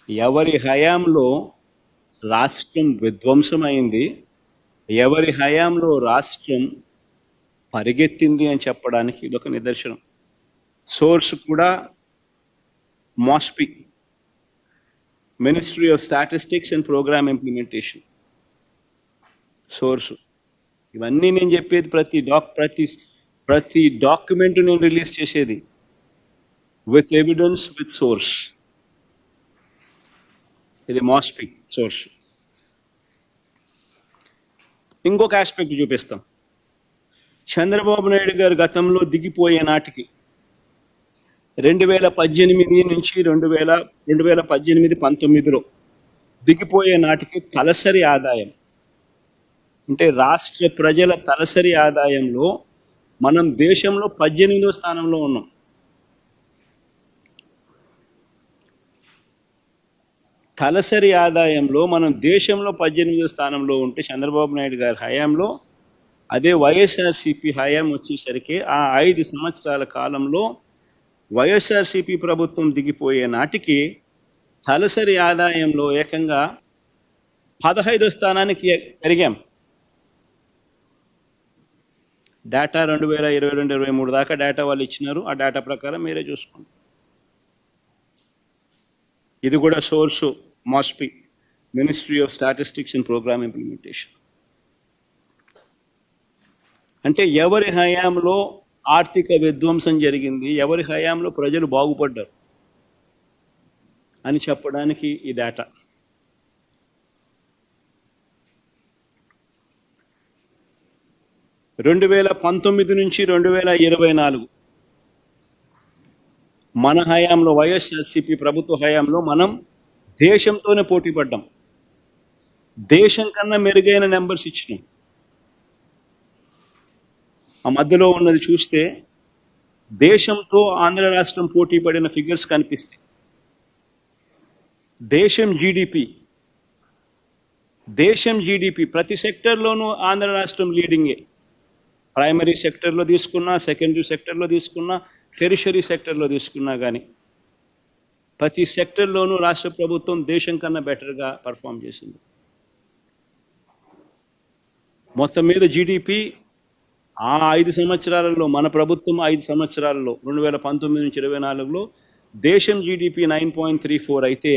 ఎవరి హయాంలో రాష్ట్రం విధ్వంసమైంది, ఎవరి హయాంలో రాష్ట్రం పరిగెత్తింది అని చెప్పడానికి ఇదొక నిదర్శనం. సోర్స్ కూడా MoSPI, ministry of statistics and programme implementation. Source ఇవన్నీ నేను చెప్పేది, ప్రతి డాక్యుమెంట్ నేను రిలీజ్ చేసేది విత్ ఎవిడెన్స్, విత్ సోర్స్. ఇది మాస్పి సోర్స్. ఇంకొక ఆస్పెక్ట్ చూపిస్తాం. చంద్రబాబు నాయుడు గారు గతంలో దిగిపోయే నాటికి 2018 నుంచి 2018-19లో దిగిపోయే నాటికి తలసరి ఆదాయం అంటే రాష్ట్ర ప్రజల తలసరి ఆదాయంలో మనం దేశంలో 18వ స్థానంలో ఉన్నాం. తలసరి ఆదాయంలో మనం దేశంలో 18వ స్థానంలో ఉంటే చంద్రబాబు నాయుడు గారి హయాంలో, అదే వైఎస్ఆర్సీపీ హయాం వచ్చేసరికి ఆ 5 సంవత్సరాల కాలంలో వైఎస్ఆర్సీపీ ప్రభుత్వం దిగిపోయే నాటికి తలసరి ఆదాయంలో ఏకంగా 15వ స్థానానికి పెరిగాం. డేటా 2022-23 దాకా డేటా వాళ్ళు ఇచ్చినారు. ఆ డేటా ప్రకారం మీరే చూసుకోండి. ఇది కూడా source MoSPI, ministry of statistics and programme implementation. అంటే ఎవరి హయాంలో ఆర్థిక విధ్వంసం జరిగింది, ఎవరి హయాంలో ప్రజలు బాగుపడ్డారు అని చెప్పడానికి ఈ డేటా. రెండు 2019 నుంచి 2024 మన హయాంలో, వైఎస్ఆర్సీపీ ప్రభుత్వ హయాంలో మనం దేశంతోనే పోటీ పడ్డాం. దేశం కన్నా మెరుగైన నెంబర్స్ ఇచ్చినాం. ఆ మధ్యలో ఉన్నది చూస్తే దేశంతో ఆంధ్ర రాష్ట్రం పోటీ పడిన ఫిగర్స్ కనిపిస్తాయి. దేశం జీడిపి ప్రతి సెక్టర్లోనూ ఆంధ్ర రాష్ట్రం లీడింగే. ప్రైమరీ సెక్టర్లో తీసుకున్నా, సెకండరీ సెక్టర్లో తీసుకున్నా, టెరిషరీ సెక్టర్లో తీసుకున్నా కానీ ప్రతి సెక్టర్లోనూ రాష్ట్ర ప్రభుత్వం దేశం కన్నా బెటర్గా పర్ఫామ్ చేసింది. మొత్తం మీద జీడిపి ఆ 5 సంవత్సరాలలో, మన ప్రభుత్వం 5 సంవత్సరాలలో 2019 నుంచి 24లో దేశం జీడిపి 9.34 అయితే